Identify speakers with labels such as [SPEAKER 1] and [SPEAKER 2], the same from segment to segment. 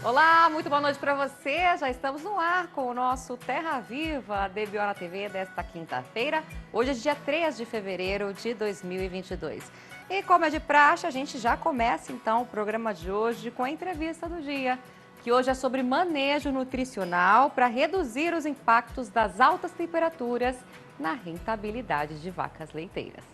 [SPEAKER 1] Olá, muito boa noite para você. Já estamos no ar com o nosso Terra Viva DBO na TV desta quinta-feira. Hoje é dia 3 de fevereiro de 2022. E como é de praxe, a gente já começa então o programa de hoje com a entrevista do dia, que hoje é sobre manejo nutricional para reduzir os impactos das altas temperaturas na rentabilidade de vacas leiteiras.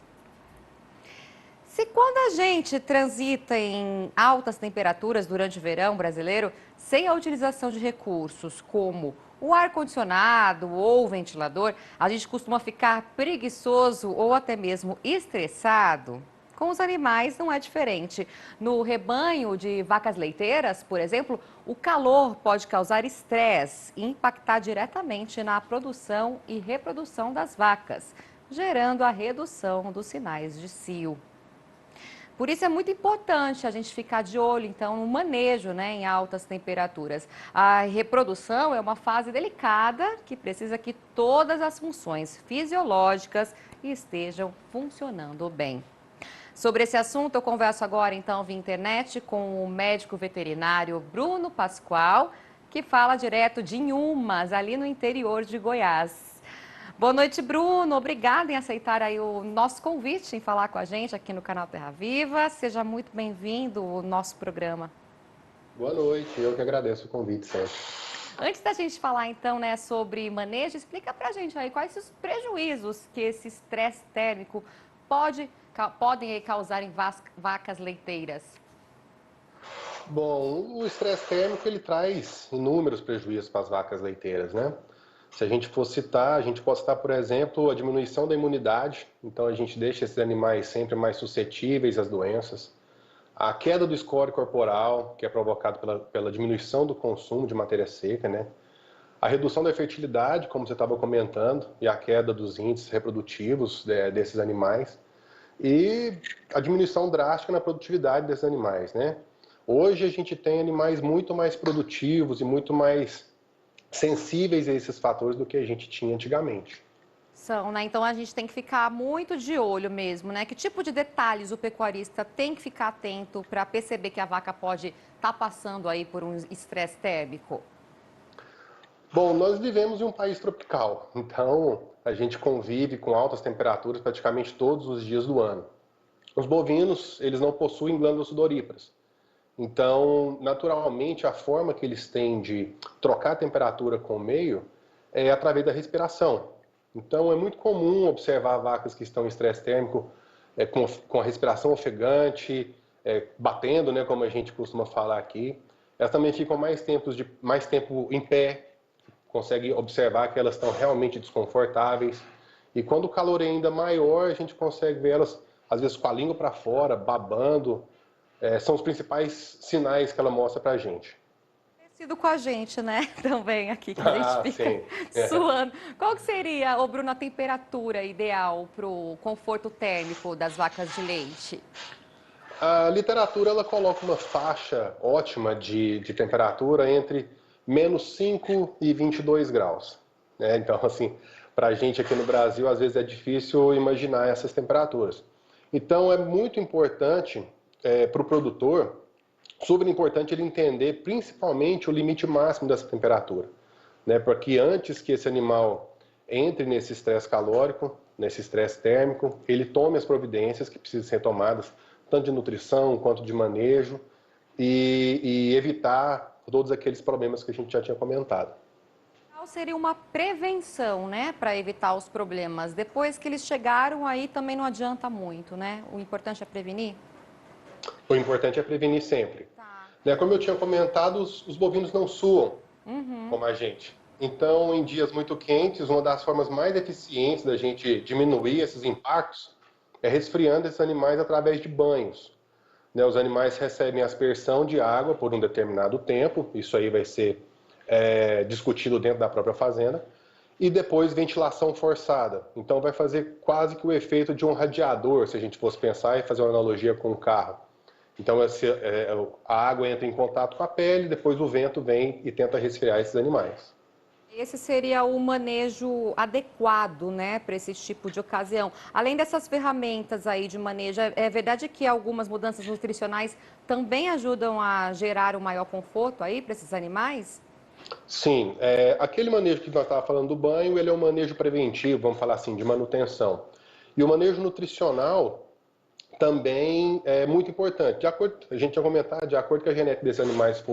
[SPEAKER 1] Se quando a gente transita em altas temperaturas durante o verão brasileiro, sem a utilização de recursos como o ar-condicionado ou o ventilador, a gente costuma ficar preguiçoso ou até mesmo estressado, com os animais não é diferente. No rebanho de vacas leiteiras, por exemplo, o calor pode causar estresse e impactar diretamente na produção e reprodução das vacas, gerando a redução dos sinais de cio. Por isso é muito importante a gente ficar de olho, então, no manejo, em altas temperaturas. A reprodução é uma fase delicada que precisa que todas as funções fisiológicas estejam funcionando bem. Sobre esse assunto, eu converso agora, então, via internet com o médico veterinário Bruno Pascoal, que fala direto de Inhumas, ali no interior de Goiás. Boa noite, Bruno. Obrigada em aceitar aí o nosso convite em falar com a gente aqui no canal Terra Viva. Seja muito bem-vindo ao nosso programa.
[SPEAKER 2] Boa noite, eu que agradeço o convite, sempre.
[SPEAKER 1] Antes da gente falar então, sobre manejo, explica pra gente aí quais os prejuízos que esse estresse térmico podem causar em vacas leiteiras.
[SPEAKER 2] Bom, o estresse térmico ele traz inúmeros prejuízos para as vacas leiteiras, né? Se a gente for citar, a gente pode citar, por exemplo, a diminuição da imunidade, então a gente deixa esses animais sempre mais suscetíveis às doenças. A queda do score corporal, que é provocado pela diminuição do consumo de matéria seca, né? A redução da fertilidade, como você estava comentando, e a queda dos índices reprodutivos desses animais. E a diminuição drástica na produtividade desses animais, né? Hoje a gente tem animais muito mais produtivos e muito mais sensíveis a esses fatores do que a gente tinha antigamente.
[SPEAKER 1] São, né? Então a gente tem que ficar muito de olho mesmo, né? Que tipo de detalhes o pecuarista tem que ficar atento para perceber que a vaca pode estar passando aí por um estresse térmico?
[SPEAKER 2] Bom, nós vivemos em um país tropical, então a gente convive com altas temperaturas praticamente todos os dias do ano. Os bovinos, eles não possuem glândulas sudoríparas. Então, naturalmente, a forma que eles têm de trocar a temperatura com o meio é através da respiração. Então, é muito comum observar vacas que estão em estresse térmico com a respiração ofegante, batendo, né, como a gente costuma falar aqui. Elas também ficam mais tempo em pé, consegue observar que elas estão realmente desconfortáveis. E quando o calor é ainda maior, a gente consegue ver elas, às vezes, com a língua para fora, babando. São os principais sinais que ela mostra para a gente.
[SPEAKER 1] Parecido com a gente, né? Também aqui, que a gente
[SPEAKER 2] Ah,
[SPEAKER 1] fica
[SPEAKER 2] sim.
[SPEAKER 1] suando. Qual que seria, ô Bruno, a temperatura ideal para o conforto térmico das vacas de leite?
[SPEAKER 2] A literatura ela coloca uma faixa ótima de temperatura entre -5 e 22 graus. Né? Então, assim, para a gente aqui no Brasil, às vezes é difícil imaginar essas temperaturas. Então, é muito importante para o produtor, super importante ele entender principalmente o limite máximo dessa temperatura. Né? Porque antes que esse animal entre nesse estresse calórico, nesse estresse térmico, ele tome as providências que precisam ser tomadas, tanto de nutrição quanto de manejo, e evitar todos aqueles problemas que a gente já tinha comentado.
[SPEAKER 1] Qual seria uma prevenção, para evitar os problemas? Depois que eles chegaram, aí também não adianta muito, né? O importante é prevenir?
[SPEAKER 2] O importante é prevenir sempre.
[SPEAKER 1] Tá.
[SPEAKER 2] Né? Como eu tinha comentado, os bovinos não suam como a gente. Então, em dias muito quentes, uma das formas mais eficientes da gente diminuir esses impactos é resfriando esses animais através de banhos. Né, os animais recebem aspersão de água por um determinado tempo, isso aí vai ser discutido dentro da própria fazenda, e depois ventilação forçada. Então vai fazer quase que o efeito de um radiador, se a gente fosse pensar e fazer uma analogia com um carro. Então a água entra em contato com a pele, depois o vento vem e tenta resfriar esses animais.
[SPEAKER 1] Esse seria o manejo adequado, né, para esse tipo de ocasião. Além dessas ferramentas aí de manejo, é verdade que algumas mudanças nutricionais também ajudam a gerar um maior conforto aí para esses animais?
[SPEAKER 2] Sim, aquele manejo que nós estávamos falando do banho, ele é um manejo preventivo, vamos falar assim, de manutenção. E o manejo nutricional também é muito importante. De acordo, a gente ia comentar, de acordo com a genética desses animais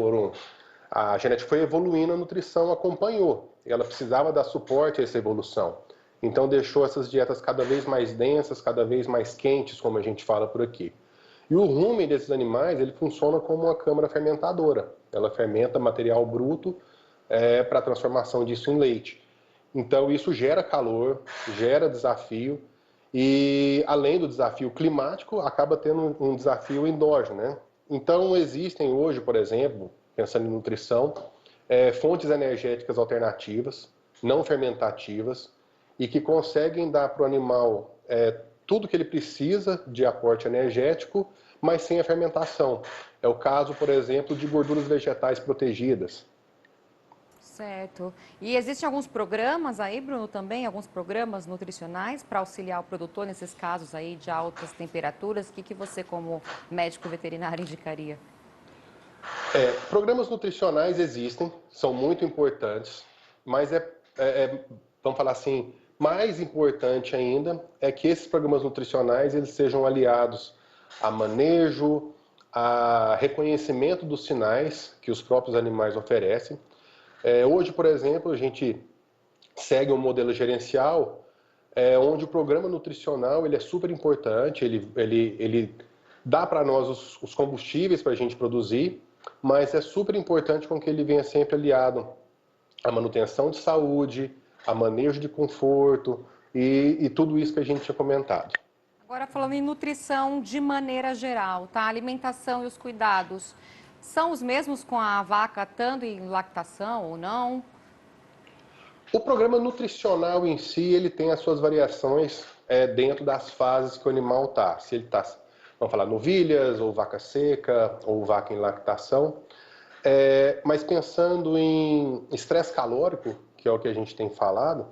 [SPEAKER 2] a genética foi evoluindo, a nutrição acompanhou. E ela precisava dar suporte a essa evolução. Então deixou essas dietas cada vez mais densas, cada vez mais quentes, como a gente fala por aqui. E o rumen desses animais, ele funciona como uma câmara fermentadora. Ela fermenta material bruto para a transformação disso em leite. Então isso gera calor, gera desafio e além do desafio climático, acaba tendo um desafio endógeno, né? Então existem hoje, por exemplo, pensando em nutrição, fontes energéticas alternativas, não fermentativas e que conseguem dar para o animal tudo que ele precisa de aporte energético, mas sem a fermentação. É o caso, por exemplo, de gorduras vegetais protegidas.
[SPEAKER 1] Certo. E existem alguns programas aí, Bruno, também, alguns programas nutricionais para auxiliar o produtor nesses casos aí de altas temperaturas. O que você, como médico veterinário, indicaria?
[SPEAKER 2] Programas nutricionais existem, são muito importantes, mas vamos falar assim, mais importante ainda é que esses programas nutricionais eles sejam aliados a manejo, a reconhecimento dos sinais que os próprios animais oferecem. Hoje, por exemplo, a gente segue um modelo gerencial onde o programa nutricional ele é super importante, ele dá para nós os combustíveis para a gente produzir, mas é super importante com que ele venha sempre aliado à manutenção de saúde, a manejo de conforto e tudo isso que a gente tinha comentado.
[SPEAKER 1] Agora, falando em nutrição de maneira geral, tá? A alimentação e os cuidados são os mesmos com a vaca, tanto em lactação ou não?
[SPEAKER 2] O programa nutricional em si, ele tem as suas variações dentro das fases que o animal está. Se ele está, vamos falar, novilhas, ou vaca seca, ou vaca em lactação. Mas pensando em estresse calórico, que é o que a gente tem falado,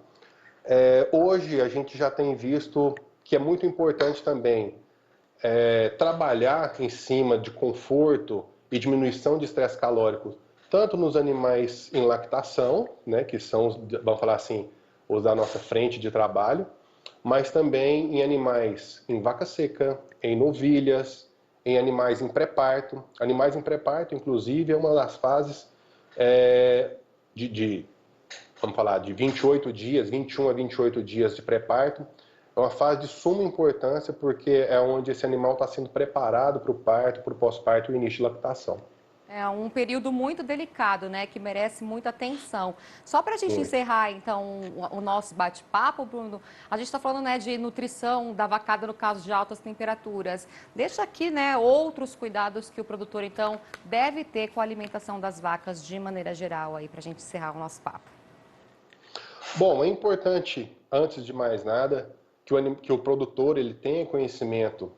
[SPEAKER 2] hoje a gente já tem visto que é muito importante também trabalhar em cima de conforto e diminuição de estresse calórico, tanto nos animais em lactação, né, que são, vamos falar assim, os da nossa frente de trabalho, mas também em animais em vaca seca, em novilhas, em animais em pré-parto. Animais em pré-parto, inclusive, é uma das fases vamos falar, de 28 dias, 21 a 28 dias de pré-parto. É uma fase de suma importância porque é onde esse animal está sendo preparado para o parto, para o pós-parto e o início de lactação.
[SPEAKER 1] É um período muito delicado, né, que merece muita atenção. Só para a gente
[SPEAKER 2] Muito.
[SPEAKER 1] encerrar, então, o nosso bate-papo, Bruno, a gente está falando, né, de nutrição da vacada no caso de altas temperaturas. Deixa aqui, né, outros cuidados que o produtor, então, deve ter com a alimentação das vacas de maneira geral aí, para a gente encerrar o nosso papo.
[SPEAKER 2] Bom, é importante, antes de mais nada, que o produtor ele tenha conhecimento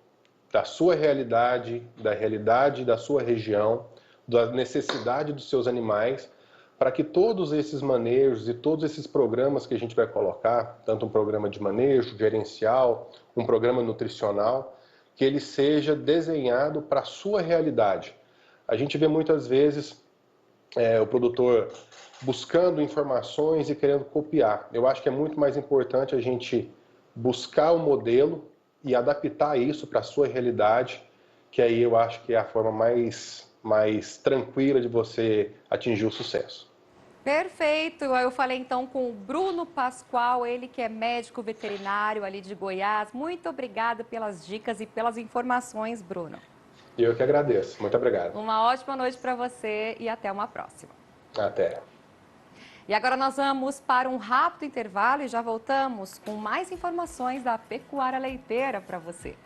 [SPEAKER 2] da sua realidade, da realidade da sua região, da necessidade dos seus animais, para que todos esses manejos e todos esses programas que a gente vai colocar, tanto um programa de manejo, gerencial, um programa nutricional, que ele seja desenhado para a sua realidade. A gente vê muitas vezes o produtor buscando informações e querendo copiar. Eu acho que é muito mais importante a gente buscar o modelo e adaptar isso para a sua realidade, que aí eu acho que é a forma mais tranquila de você atingir o sucesso.
[SPEAKER 1] Perfeito. Eu falei então com o Bruno Pascoal, ele que é médico veterinário ali de Goiás. Muito obrigada pelas dicas e pelas informações, Bruno.
[SPEAKER 2] Eu que agradeço. Muito obrigado.
[SPEAKER 1] Uma ótima noite para você e até uma próxima.
[SPEAKER 2] Até.
[SPEAKER 1] E agora nós vamos para um rápido intervalo e já voltamos com mais informações da pecuária leiteira para você.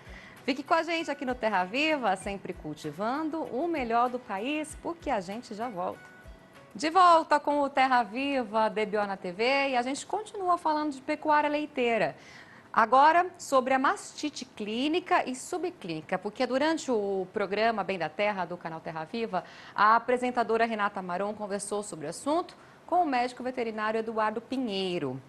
[SPEAKER 1] Fique com a gente aqui no Terra Viva, sempre cultivando o melhor do país, porque a gente já volta. De volta com o Terra Viva, DBO na TV, e a gente continua falando de pecuária leiteira. Agora, sobre a mastite clínica e subclínica, porque durante o programa Bem da Terra, do canal Terra Viva, a apresentadora Renata Maron conversou sobre o assunto com o médico veterinário Eduardo Pinheiro.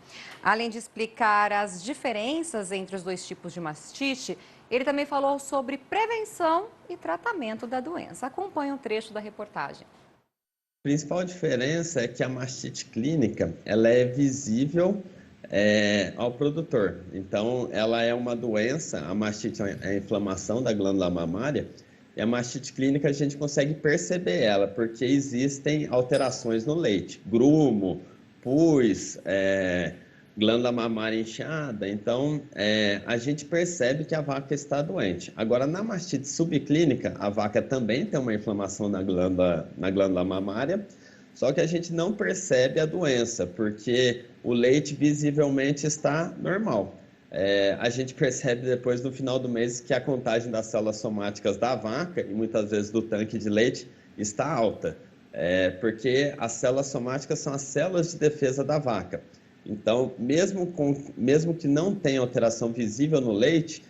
[SPEAKER 1] Além de explicar as diferenças entre os dois tipos de mastite, ele também falou sobre prevenção e tratamento da doença. Acompanhe um trecho da reportagem.
[SPEAKER 3] A principal diferença é que a mastite clínica ela é visível ao produtor. Então, ela é uma doença, a mastite é a inflamação da glândula mamária, e a mastite clínica a gente consegue perceber ela, porque existem alterações no leite, grumo, pus, glândula mamária inchada, então a gente percebe que a vaca está doente. Agora, na mastite subclínica, a vaca também tem uma inflamação na glândula mamária, só que a gente não percebe a doença, porque o leite visivelmente está normal. A gente percebe depois, no final do mês, que a contagem das células somáticas da vaca, e muitas vezes do tanque de leite, está alta. Porque as células somáticas são as células de defesa da vaca. Então, mesmo que não tenha alteração visível no leite,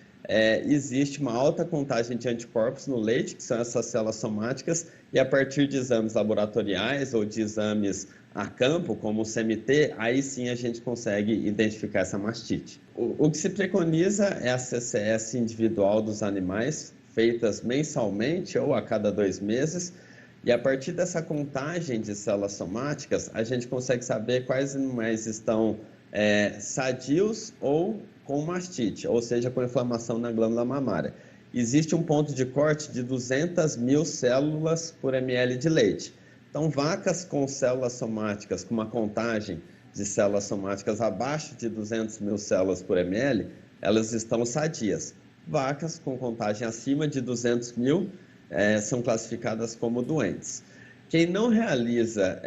[SPEAKER 3] existe uma alta contagem de anticorpos no leite, que são essas células somáticas, e a partir de exames laboratoriais ou de exames a campo, como o CMT, aí sim a gente consegue identificar essa mastite. O que se preconiza é a CCS individual dos animais, feitas mensalmente ou a cada 2 meses, e a partir dessa contagem de células somáticas, a gente consegue saber quais animais estão sadios ou com mastite, ou seja, com inflamação na glândula mamária. Existe um ponto de corte de 200 mil células por ml de leite. Então, vacas com células somáticas, com uma contagem de células somáticas abaixo de 200 mil células por ml, elas estão sadias. Vacas com contagem acima de 200 mil são classificadas como doentes. Quem não realiza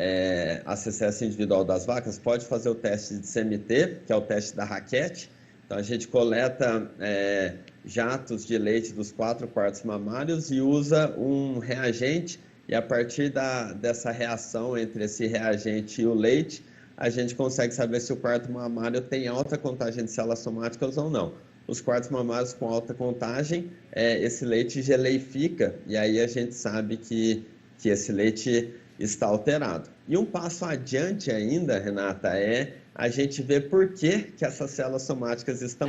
[SPEAKER 3] a CCS individual das vacas pode fazer o teste de CMT, que é o teste da raquete. Então, a gente coleta jatos de leite dos 4 quartos mamários e usa um reagente, e a partir dessa reação entre esse reagente e o leite, a gente consegue saber se o quarto mamário tem alta contagem de células somáticas ou não. Os quartos mamários com alta contagem, esse leite geleifica, e aí a gente sabe que esse leite está alterado. E um passo adiante ainda, Renata, a gente ver por que essas células somáticas está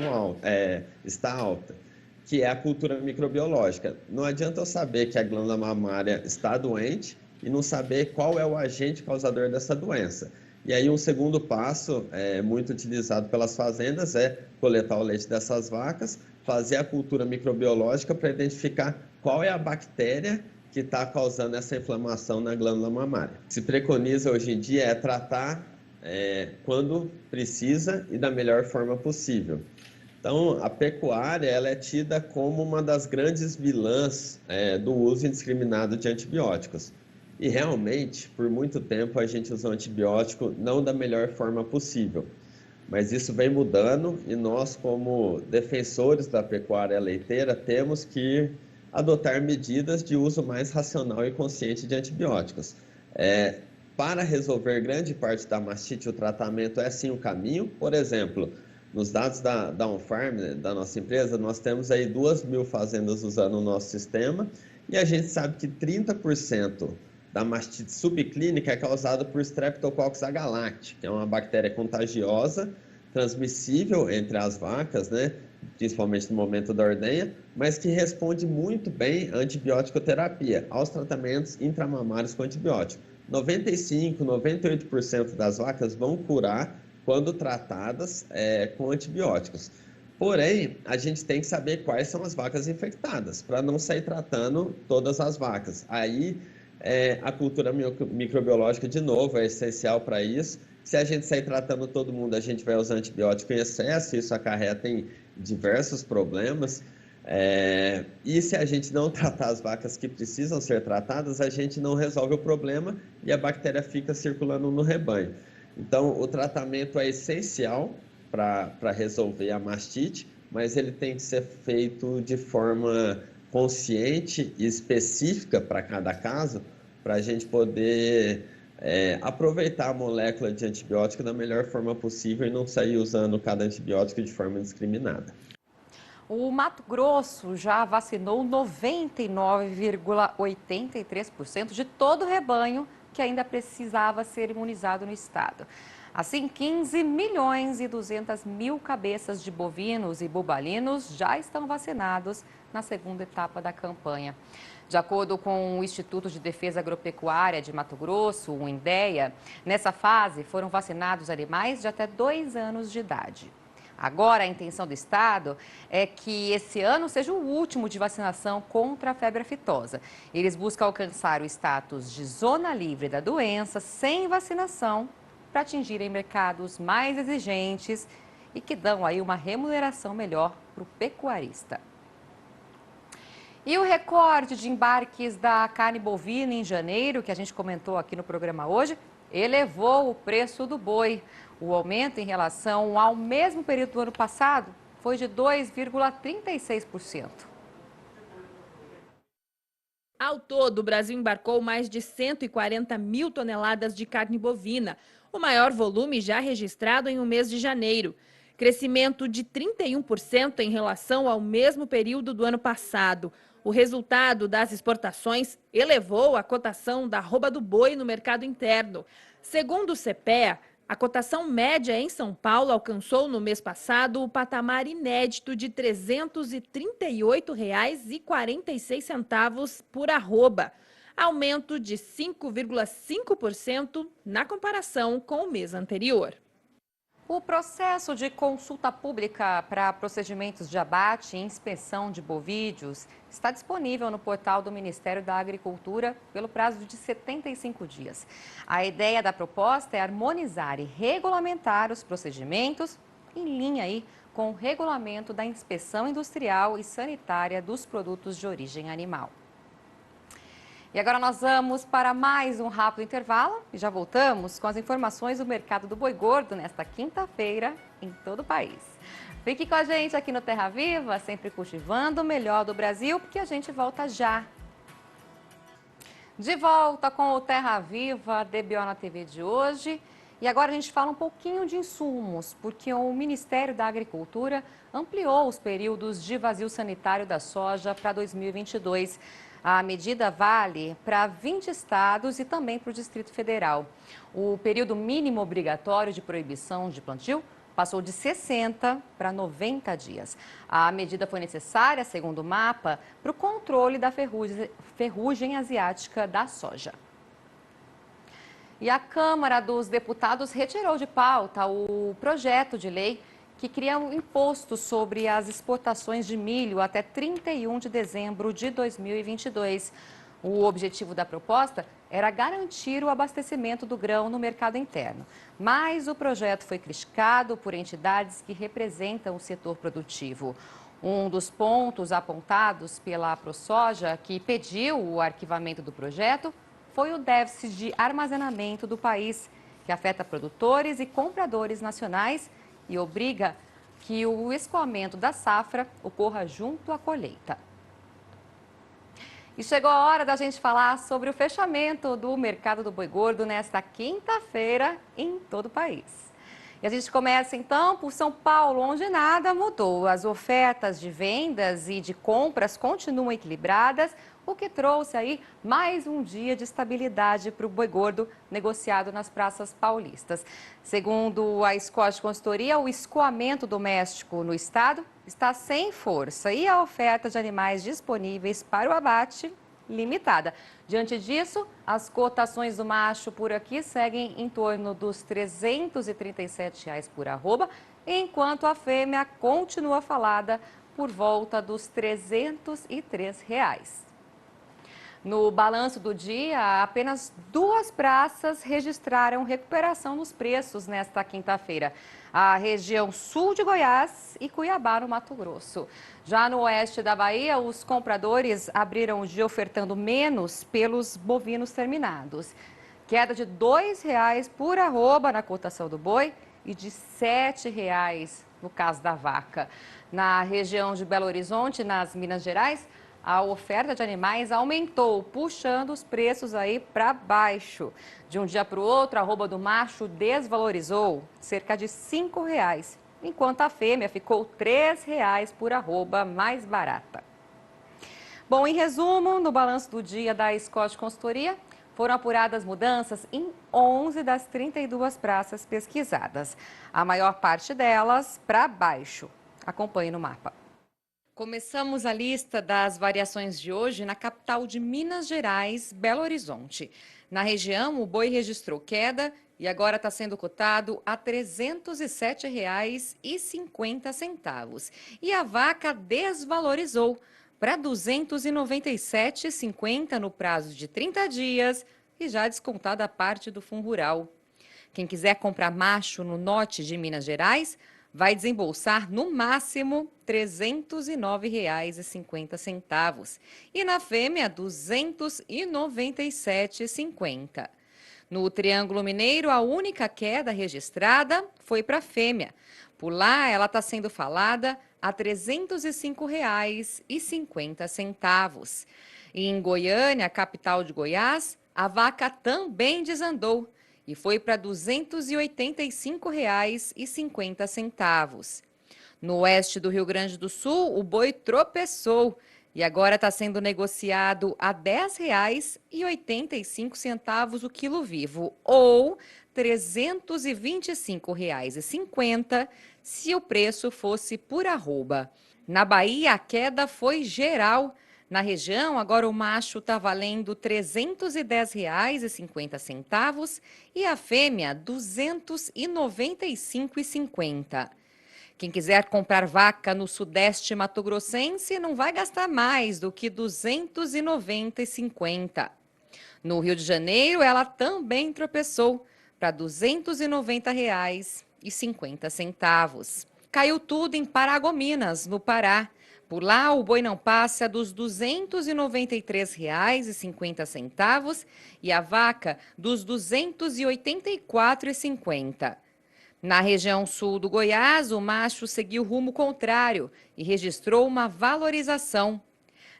[SPEAKER 3] alta, que é a cultura microbiológica. Não adianta eu saber que a glândula mamária está doente e não saber qual é o agente causador dessa doença. E aí um segundo passo, muito utilizado pelas fazendas, é coletar o leite dessas vacas, fazer a cultura microbiológica para identificar qual é a bactéria que está causando essa inflamação na glândula mamária. O que se preconiza hoje em dia é tratar quando precisa e da melhor forma possível. Então, a pecuária ela é tida como uma das grandes vilãs do uso indiscriminado de antibióticos. E realmente, por muito tempo, a gente usou antibiótico não da melhor forma possível. Mas isso vem mudando e nós, como defensores da pecuária leiteira, temos que adotar medidas de uso mais racional e consciente de antibióticos. Para resolver grande parte da mastite, o tratamento é sim o caminho. Por exemplo, nos dados da OnFarm, da nossa empresa, nós temos aí 2.000 fazendas usando o nosso sistema e a gente sabe que 30% da mastite subclínica é causada por Streptococcus agalacti, que é uma bactéria contagiosa, transmissível entre as vacas, né? Principalmente no momento da ordenha, mas que responde muito bem à antibiótico-terapia, aos tratamentos intramamários com antibiótico. 95%, 98% das vacas vão curar quando tratadas com antibióticos. Porém, a gente tem que saber quais são as vacas infectadas, para não sair tratando todas as vacas. Aí, a cultura microbiológica, de novo, é essencial para isso. Se a gente sair tratando todo mundo, a gente vai usar antibiótico em excesso, isso acarreta em diversos problemas. E se a gente não tratar as vacas que precisam ser tratadas, a gente não resolve o problema e a bactéria fica circulando no rebanho. Então, o tratamento é essencial para resolver a mastite, mas ele tem que ser feito de forma consciente e específica para cada caso, para a gente poder aproveitar a molécula de antibiótico da melhor forma possível e não sair usando cada antibiótico de forma indiscriminada.
[SPEAKER 1] O Mato Grosso já vacinou 99,83% de todo o rebanho que ainda precisava ser imunizado no estado. Assim, 15 milhões e 200 mil cabeças de bovinos e bubalinos já estão vacinados na segunda etapa da campanha. De acordo com o Instituto de Defesa Agropecuária de Mato Grosso, o INDEA, nessa fase foram vacinados animais de até 2 anos de idade. Agora, a intenção do estado é que esse ano seja o último de vacinação contra a febre aftosa. Eles buscam alcançar o status de zona livre da doença sem vacinação para atingirem mercados mais exigentes e que dão aí uma remuneração melhor para o pecuarista. E o recorde de embarques da carne bovina em janeiro, que a gente comentou aqui no programa hoje, elevou o preço do boi. O aumento em relação ao mesmo período do ano passado foi de 2,36%.
[SPEAKER 4] Ao todo, o Brasil embarcou mais de 140 mil toneladas de carne bovina, o maior volume já registrado em um mês de janeiro. Crescimento de 31% em relação ao mesmo período do ano passado. O resultado das exportações elevou a cotação da arroba do boi no mercado interno. Segundo o CPEA, a cotação média em São Paulo alcançou no mês passado o patamar inédito de R$ 338,46 por arroba, aumento de 5,5% na comparação com o mês anterior.
[SPEAKER 1] O processo de consulta pública para procedimentos de abate e inspeção de bovídeos está disponível no portal do Ministério da Agricultura pelo prazo de 75 dias. A ideia da proposta é harmonizar e regulamentar os procedimentos em linha aí com o regulamento da inspeção industrial e sanitária dos produtos de origem animal. E agora nós vamos para mais um rápido intervalo e já voltamos com as informações do mercado do boi gordo nesta quinta-feira em todo o país. Fique com a gente aqui no Terra Viva, sempre cultivando o melhor do Brasil, porque a gente volta já. De volta com o Terra Viva, DBO na TV de hoje. E agora a gente fala um pouquinho de insumos, porque o Ministério da Agricultura ampliou os períodos de vazio sanitário da soja para 2022. A medida vale para 20 estados e também para o Distrito Federal. O período mínimo obrigatório de proibição de plantio passou de 60 para 90 dias. A medida foi necessária, segundo o mapa, para o controle da ferrugem asiática da soja. E a Câmara dos Deputados retirou de pauta o projeto de lei que cria um imposto sobre as exportações de milho até 31 de dezembro de 2022. O objetivo da proposta era garantir o abastecimento do grão no mercado interno. Mas o projeto foi criticado por entidades que representam o setor produtivo. Um dos pontos apontados pela ProSoja, que pediu o arquivamento do projeto, foi o déficit de armazenamento do país, que afeta produtores e compradores nacionais e obriga que o escoamento da safra ocorra junto à colheita. E chegou a hora da gente falar sobre o fechamento do mercado do boi gordo nesta quinta-feira em todo o país. E a gente começa então por São Paulo, onde nada mudou. As ofertas de vendas e de compras continuam equilibradas, o que trouxe aí mais um dia de estabilidade para o boi gordo negociado nas praças paulistas. Segundo a Scott Consultoria, o escoamento doméstico no estado está sem força e a oferta de animais disponíveis para o abate limitada. Diante disso, as cotações do macho por aqui seguem em torno dos R$ 337 por arroba, enquanto a fêmea continua falada por volta dos R$ 303. No balanço do dia, apenas 2 praças registraram recuperação nos preços nesta quinta-feira. A região sul de Goiás e Cuiabá, no Mato Grosso. Já no oeste da Bahia, os compradores abriram o dia ofertando menos pelos bovinos terminados. Queda de R$ 2,00 por arroba na cotação do boi e de R$ 7,00 no caso da vaca. Na região de Belo Horizonte, nas Minas Gerais, a oferta de animais aumentou, puxando os preços aí para baixo. De um dia para o outro, a arroba do macho desvalorizou cerca de R$ 5,00, enquanto a fêmea ficou R$ 3,00 por arroba mais barata. Bom, em resumo, no balanço do dia da Scott Consultoria, Foram apuradas mudanças em 11 das 32 praças pesquisadas. A maior parte delas para baixo. Acompanhe no mapa. Começamos a lista das variações de hoje na capital de Minas Gerais, Belo Horizonte. Na região, o boi registrou queda e agora está sendo cotado a R$ 307,50. E a vaca desvalorizou para R$ 297,50 no prazo de 30 dias e já descontada a parte do fundo rural. Quem quiser comprar macho no norte de Minas Gerais vai desembolsar no máximo R$ 309,50 e na fêmea R$ 297,50. No Triângulo Mineiro, a única queda registrada foi para a fêmea. Por lá, ela está sendo falada a R$ 305,50. E em Goiânia, capital de Goiás, a vaca também desandou e foi para R$ 285,50. No oeste do Rio Grande do Sul, o boi tropeçou e agora está sendo negociado a R$ 10,85 o quilo vivo, ou R$ 325,50 se o preço fosse por arroba. Na Bahia, a queda foi geral. Na região, agora o macho está valendo R$ 310,50 e a fêmea R$ 295,50. Quem quiser comprar vaca no sudeste mato-grossense não vai gastar mais do que R$ 290,50. No Rio de Janeiro, ela também tropeçou para R$ 290,50. Caiu tudo em Paragominas, no Pará. Por lá, o boi não passa dos R$ 293,50 e a vaca dos R$ 284,50. Na região sul do Goiás, o macho seguiu rumo contrário e registrou uma valorização.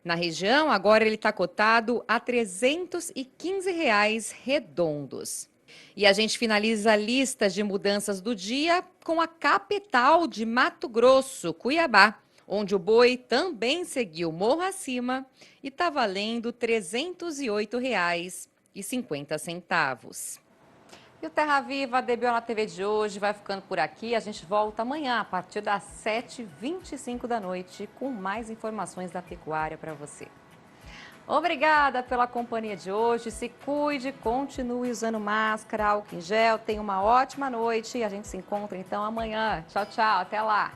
[SPEAKER 1] Na região, agora ele está cotado a R$ 315 redondos. E a gente finaliza a lista de mudanças do dia com a capital de Mato Grosso, Cuiabá, onde o boi também seguiu morro acima e está valendo R$ 308,50. E o Terra Viva DBO na TV de hoje vai ficando por aqui. A gente volta amanhã a partir das 7h25 da noite com mais informações da pecuária para você. Obrigada pela companhia de hoje. Se cuide, continue usando máscara, álcool em gel. Tenha uma ótima noite e a gente se encontra então amanhã. Tchau, tchau. Até lá.